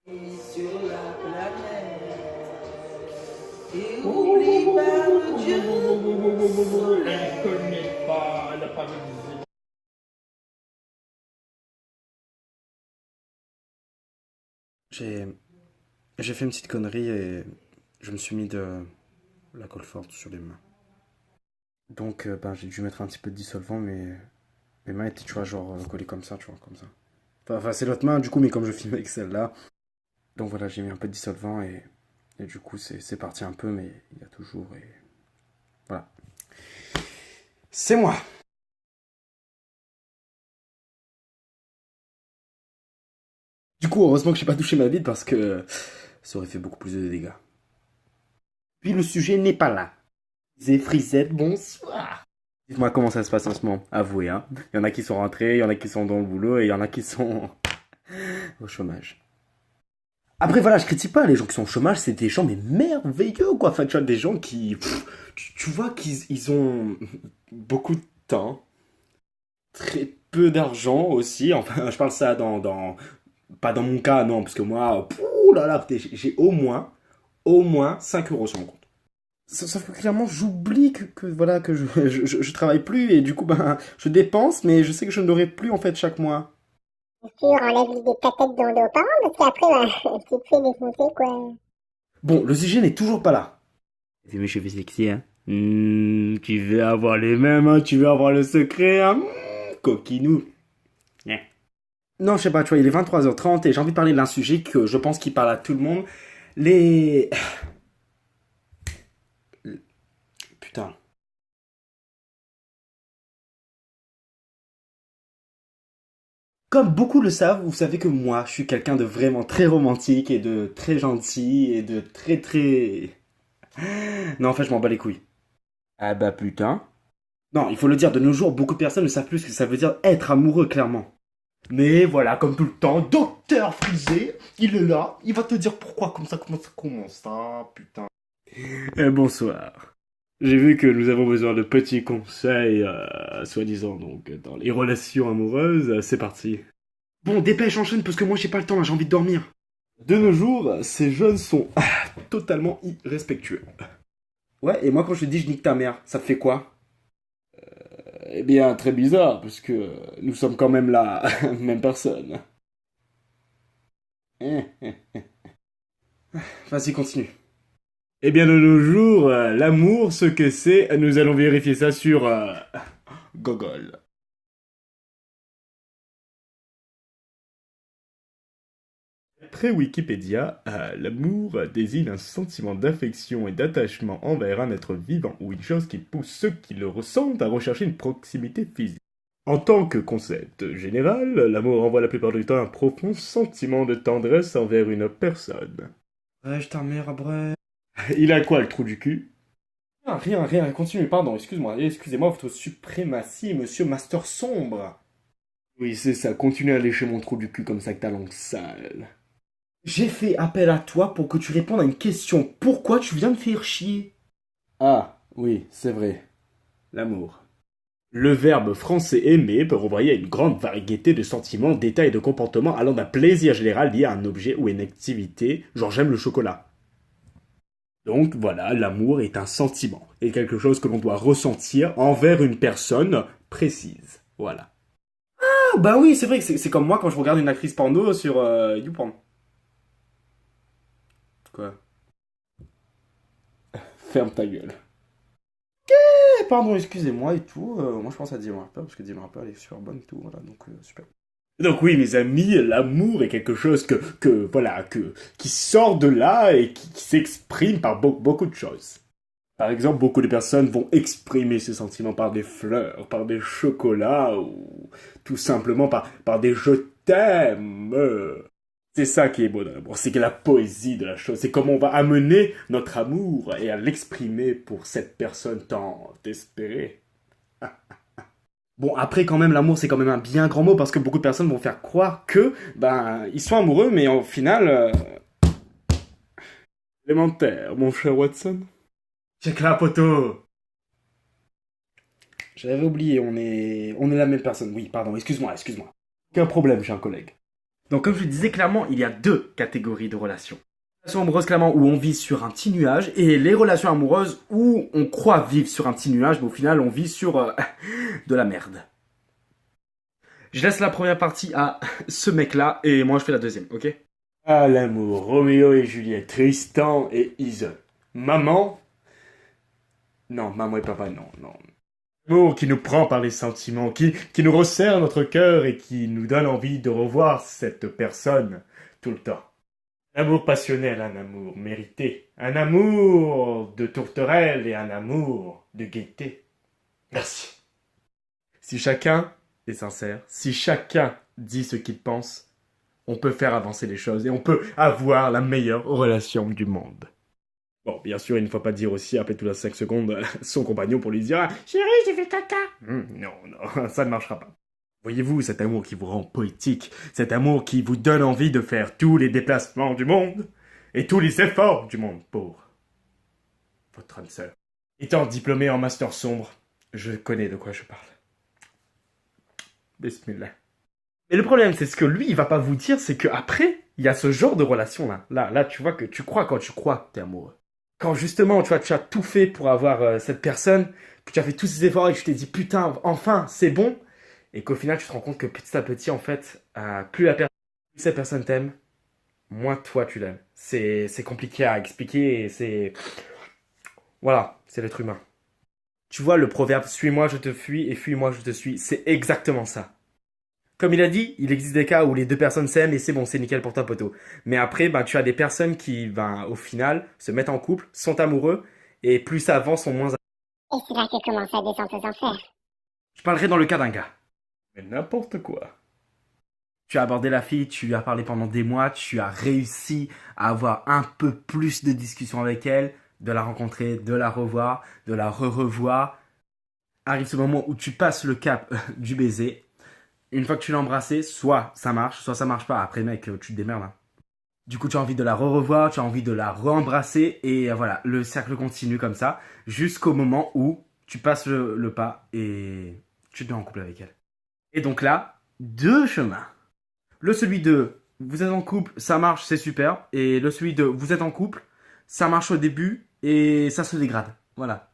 Sur la planète et oublie pas le Dieu. Elle connaît pas, elle n'a pas de... J'ai j'ai fait une petite connerie et je me suis mis de la colle forte sur les mains. Donc ben, j'ai dû mettre un petit peu de dissolvant, mais mes mains étaient, tu vois, genre collées comme ça, tu vois, comme ça. Enfin, c'est l'autre main, du coup, mais comme je filme avec celle-là. Donc voilà, j'ai mis un peu de dissolvant et du coup, c'est parti un peu, mais il y a toujours et voilà. C'est moi. Du coup, heureusement que j'ai pas touché ma bite parce que ça aurait fait beaucoup plus de dégâts. Puis le sujet n'est pas là. C'est Frisette, bonsoir. Dites-moi comment ça se passe en ce moment. Avouez, hein. Il y en a qui sont rentrés, il y en a qui sont dans le boulot et il y en a qui sont au chômage. Après, voilà, je critique pas les gens qui sont au chômage, c'est des gens mais merveilleux, quoi. Enfin, tu vois, des gens qui, tu vois qu'ils ont beaucoup de temps, très peu d'argent aussi. Enfin, je parle ça pas dans mon cas, non, parce que moi, pouh là là, j'ai au moins 5 euros sur mon compte. Sauf que clairement, j'oublie voilà, que je travaille plus et du coup, ben, je dépense, mais je sais que je n'aurai plus en fait chaque mois. Sûr, enlève des patates dans nos parents, parce qu'après, bah, tu te fais défoncer, quoi. Bon, le sujet n'est toujours pas là. C'est mes cheveux sexy, hein. Tu veux avoir les mêmes, hein, tu veux avoir le secret, hein. Coquinou. Ouais. Non, je sais pas, tu vois, il est 23h30 et j'ai envie de parler d'un sujet que je pense qu'il parle à tout le monde. Les... Putain. Comme beaucoup le savent, vous savez que moi, je suis quelqu'un de vraiment très romantique et de très gentil et de très très... Non, en fait, je m'en bats les couilles. Ah bah putain. Non, il faut le dire, de nos jours, beaucoup de personnes ne savent plus ce que ça veut dire être amoureux, clairement. Mais voilà, comme tout le temps, Docteur Frisé, il est là, il va te dire pourquoi, comme ça commence, hein, putain. Bonsoir. J'ai vu que nous avons besoin de petits conseils, soi-disant, donc, dans les relations amoureuses, c'est parti. Bon, dépêche, enchaîne, parce que moi j'ai pas le temps, là, j'ai envie de dormir. De nos jours, ces jeunes sont totalement irrespectueux. Ouais, et moi quand je te dis je nique ta mère, ça te fait quoi? Eh bien, très bizarre, parce que nous sommes quand même la même personne. Vas-y, continue. Eh bien, de nos jours, l'amour, ce que c'est, nous allons vérifier ça sur Google. Après Wikipédia, l'amour désigne un sentiment d'affection et d'attachement envers un être vivant ou une chose qui pousse ceux qui le ressentent à rechercher une proximité physique. En tant que concept général, l'amour renvoie la plupart du temps un profond sentiment de tendresse envers une personne. Ouais, je t'emmerde, après. Il a quoi, le trou du cul? Rien, continue, pardon, excusez-moi, votre suprématie, monsieur Master Sombre. Oui, c'est ça, continue à lécher mon trou du cul comme ça que ta langue sale. J'ai fait appel à toi pour que tu répondes à une question. Pourquoi tu viens me faire chier? Ah, oui, c'est vrai. L'amour. Le verbe français aimer peut renvoyer à une grande variété de sentiments, d'états et de comportements allant d'un plaisir général lié à un objet ou à une activité, genre j'aime le chocolat. Donc voilà, l'amour est un sentiment, et quelque chose que l'on doit ressentir envers une personne précise. Voilà. Ah bah oui, c'est vrai que c'est comme moi quand je regarde une actrice porno sur YouPorn. Quoi? Ferme ta gueule. Pardon, excusez-moi et tout. Moi, je pense à Dylan Harper parce que Dylan Harper elle est super bonne et tout. Voilà, donc super. Donc oui, mes amis, l'amour est quelque chose qui sort de là et qui s'exprime par beaucoup de choses. Par exemple, beaucoup de personnes vont exprimer ces sentiments par des fleurs, par des chocolats ou tout simplement par des je t'aime. C'est ça qui est beau dans l'amour, c'est que la poésie de la chose, c'est comment on va amener notre amour et à l'exprimer pour cette personne tant espérée. Bon, après, quand même, l'amour, c'est quand même un bien grand mot parce que beaucoup de personnes vont faire croire que, ben, ils sont amoureux, mais au final, élémentaire, mon cher Watson. Check la poteau. J'avais oublié, on est la même personne. Oui, pardon, excuse-moi. Aucun problème, cher collègue. Donc comme je le disais clairement, il y a deux catégories de relations. Les relations amoureuses clairement où on vit sur un petit nuage et les relations amoureuses où on croit vivre sur un petit nuage mais au final on vit sur de la merde. Je laisse la première partie à ce mec-là et moi je fais la deuxième, ok? Ah, l'amour, Roméo et Juliette, Tristan et Isolde. Maman? Non, maman et papa, non, non. L'amour qui nous prend par les sentiments, qui nous resserre notre cœur et qui nous donne envie de revoir cette personne tout le temps. Un amour passionnel, un amour mérité, un amour de tourterelle et un amour de gaieté. Merci. Si chacun est sincère, si chacun dit ce qu'il pense, on peut faire avancer les choses et on peut avoir la meilleure relation du monde. Bon, bien sûr, il ne faut pas dire aussi, après toutes les 5 secondes, son compagnon pour lui dire « Chérie, j'ai fait caca !» Non, non, ça ne marchera pas. Voyez-vous, cet amour qui vous rend poétique, cet amour qui vous donne envie de faire tous les déplacements du monde et tous les efforts du monde pour votre âme sœur. Étant diplômé en master sombre, je connais de quoi je parle. Bismillah. Mais le problème, c'est ce que lui, il va pas vous dire, c'est que après, il y a ce genre de relation-là. Là, tu vois que tu crois quand tu crois que t'es amoureux. Quand justement, tu vois, tu as tout fait pour avoir cette personne, que tu as fait tous ces efforts et que tu t'es dit, putain, enfin, c'est bon. Et qu'au final, tu te rends compte que petit à petit, en fait, plus cette personne t'aime, moins toi, tu l'aimes. C'est compliqué à expliquer et c'est... Voilà, c'est l'être humain. Tu vois, le proverbe « Suis-moi, je te fuis et fuis-moi, je te suis », c'est exactement ça. Comme il a dit, il existe des cas où les deux personnes s'aiment et c'est bon, c'est nickel pour toi, poteau. Mais après, tu as des personnes qui, au final, se mettent en couple, sont amoureux, et plus ça avance, sont moins... Et c'est là que commence la descente aux enfers. Je parlerai dans le cas d'un gars. Mais n'importe quoi. Tu as abordé la fille, tu lui as parlé pendant des mois, tu as réussi à avoir un peu plus de discussions avec elle, de la rencontrer, de la revoir, de la re-revoir. Arrive ce moment où tu passes le cap du baiser. Une fois que tu l'as embrassée, soit ça marche, soit ça marche pas. Après, mec, tu te démerdes. Hein. Du coup, tu as envie de la re-revoir, tu as envie de la re-embrasser. Et voilà, le cercle continue comme ça. Jusqu'au moment où tu passes le pas et tu te mets en couple avec elle. Et donc là, deux chemins. Celui de vous êtes en couple, ça marche, c'est super. Et celui de vous êtes en couple, ça marche au début et ça se dégrade. Voilà.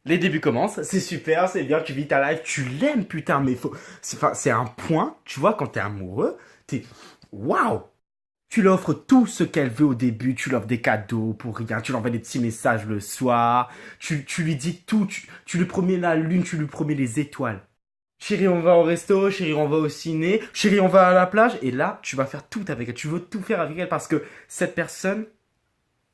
Les débuts commencent, c'est super, c'est bien, tu vis ta life, tu l'aimes, putain, mais c'est un point, tu vois, quand t'es amoureux, t'es, waouh! Tu lui offres tout ce qu'elle veut au début, tu lui offres des cadeaux pour rien, tu lui envoies des petits messages le soir, tu lui dis tout, tu lui promets la lune, tu lui promets les étoiles. Chérie, on va au resto, chérie, on va au ciné, chérie, on va à la plage, et là, tu vas faire tout avec elle, tu veux tout faire avec elle parce que cette personne,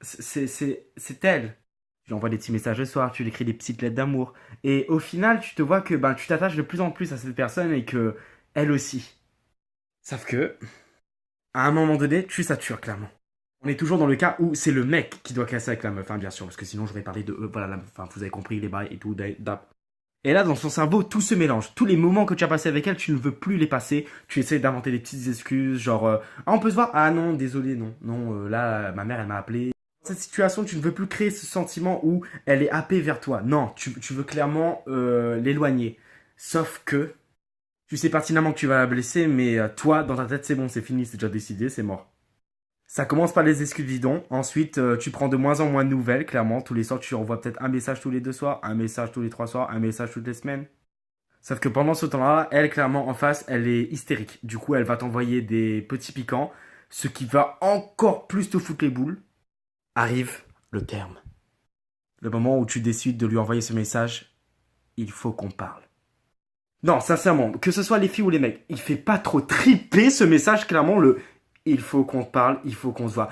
c'est elle. Tu lui envoies des petits messages le soir, tu lui écris des petites lettres d'amour. Et au final, tu te vois que tu t'attaches de plus en plus à cette personne et que elle aussi. Sauf que, à un moment donné, tu satures clairement. On est toujours dans le cas où c'est le mec qui doit casser avec la meuf, hein, bien sûr, parce que sinon j'aurais parlé de voilà, la meuf, vous avez compris les bails et tout. Et là, dans son cerveau, tout se mélange. Tous les moments que tu as passés avec elle, tu ne veux plus les passer. Tu essaies d'inventer des petites excuses, genre ah, on peut se voir? Ah non, désolé, non, là, ma mère, elle m'a appelé. Cette situation, tu ne veux plus créer ce sentiment où elle est happée vers toi. Non, tu veux clairement l'éloigner. Sauf que tu sais pertinemment que tu vas la blesser, mais toi, dans ta tête, c'est bon, c'est fini, c'est déjà décidé, c'est mort. Ça commence par les excuses bidons. Ensuite, tu prends de moins en moins de nouvelles, clairement. Tous les soirs, tu envoies peut-être un message tous les 2 soirs, un message tous les 3 soirs, un message toutes les semaines. Sauf que pendant ce temps-là, elle, clairement, en face, elle est hystérique. Du coup, elle va t'envoyer des petits piquants, ce qui va encore plus te foutre les boules. Arrive le terme. Le moment où tu décides de lui envoyer ce message, il faut qu'on parle. Non, sincèrement, que ce soit les filles ou les mecs, il fait pas trop triper ce message, clairement, il faut qu'on parle, il faut qu'on se voit.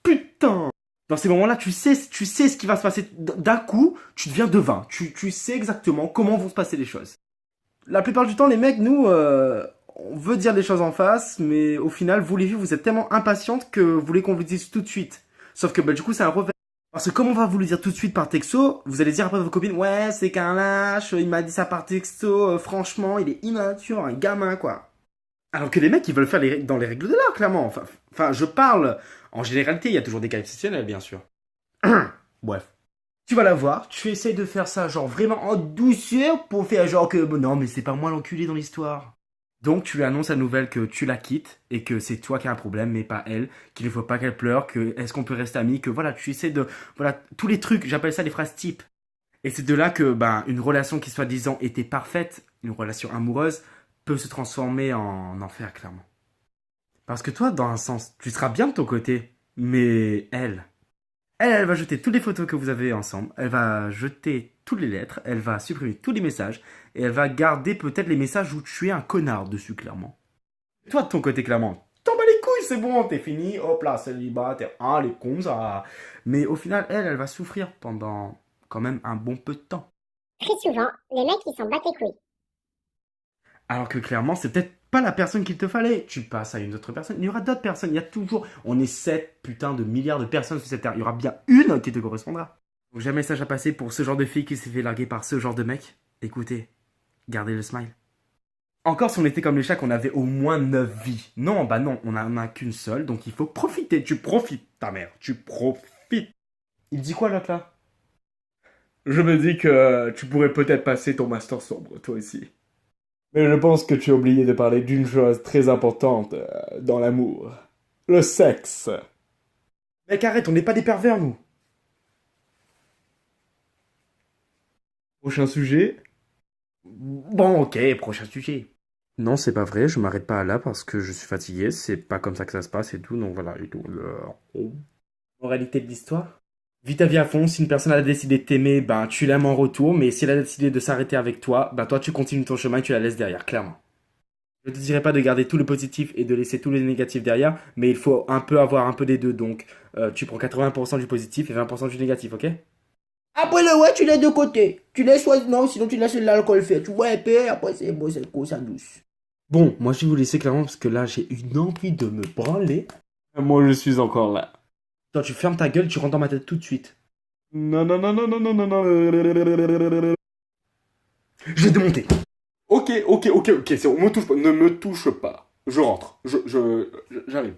Putain! Dans ces moments-là, tu sais ce qui va se passer. D'un coup, tu deviens devin. Tu sais exactement comment vont se passer les choses. La plupart du temps, les mecs, nous, on veut dire les choses en face, mais au final, vous les filles, vous êtes tellement impatientes que vous voulez qu'on vous dise tout de suite. Sauf que du coup, c'est un revers. Parce que comme on va vous le dire tout de suite par texto, vous allez dire après à vos copines, ouais, c'est qu'un lâche, il m'a dit ça par texto, franchement, il est immature, un gamin, quoi. Alors que les mecs, ils veulent faire dans les règles de l'art, clairement. Enfin, je parle, en généralité, il y a toujours des cas exceptionnels, bien sûr. Bref. Tu vas la voir, tu essayes de faire ça, genre, vraiment en douceur, pour faire genre que, non, mais c'est pas moi l'enculé dans l'histoire. Donc tu lui annonces la nouvelle que tu la quittes et que c'est toi qui as un problème mais pas elle, qu'il ne faut pas qu'elle pleure, que est-ce qu'on peut rester amis, que voilà, tu essaies de... Voilà, tous les trucs, j'appelle ça des phrases types. Et c'est de là que ben, une relation qui soi-disant était parfaite, une relation amoureuse, peut se transformer en enfer clairement. Parce que toi, dans un sens, tu seras bien de ton côté, mais elle va jeter toutes les photos que vous avez ensemble, elle va jeter toutes les lettres, elle va supprimer tous les messages, et elle va garder peut-être les messages où tu es un connard dessus, clairement. Toi, de ton côté, clairement, t'en bats les couilles, c'est bon, t'es fini, hop là, célibataire, ah, les cons, ça... Mais au final, elle va souffrir pendant quand même un bon peu de temps. Très souvent, les mecs, ils s'en battent les couilles. Alors que clairement, c'est peut-être pas la personne qu'il te fallait. Tu passes à une autre personne. Il y aura d'autres personnes. Il y a toujours... On est 7 putains de milliards de personnes sur cette terre. Il y aura bien une qui te correspondra. Donc j'ai un message à passer pour ce genre de fille qui s'est fait larguer par ce genre de mec. Écoutez, gardez le smile. Encore si on était comme les chats, qu'on avait au moins 9 vies. Non, bah non, on en a qu'une seule. Donc il faut profiter. Tu profites, ta mère. Tu profites. Il dit quoi l'autre là? Je me dis que tu pourrais peut-être passer ton master sombre, toi aussi. Mais je pense que tu as oublié de parler d'une chose très importante dans l'amour. Le sexe. Mec, arrête, on n'est pas des pervers, nous. Prochain sujet. Bon, ok, prochain sujet. Non, c'est pas vrai, je m'arrête pas là parce que je suis fatigué, c'est pas comme ça que ça se passe et tout, donc voilà, et tout. Moralité de l'histoire? Vis ta vie à fond, si une personne a décidé de t'aimer, ben tu l'aimes en retour, mais si elle a décidé de s'arrêter avec toi, ben toi tu continues ton chemin et tu la laisses derrière, clairement. Je te dirais pas de garder tout le positif et de laisser tous les négatifs derrière, mais il faut un peu avoir un peu des deux, donc tu prends 80% du positif et 20% du négatif, ok? Après le ouais, tu laisses de côté. Tu laisses choisir, non, sinon tu laisses l'alcool faire. Tu bois un peu, après c'est bon, c'est cool, ça douce. Bon, moi je vais vous laisser clairement parce que là j'ai une envie de me branler. Moi, je suis encore là. Toi tu fermes ta gueule, tu rentres dans ma tête tout de suite. Non, non, non, non, non, non, non, non. Je vais te monter. Ok, c'est bon, me touche pas. Ne me touche pas. Je rentre. J'arrive.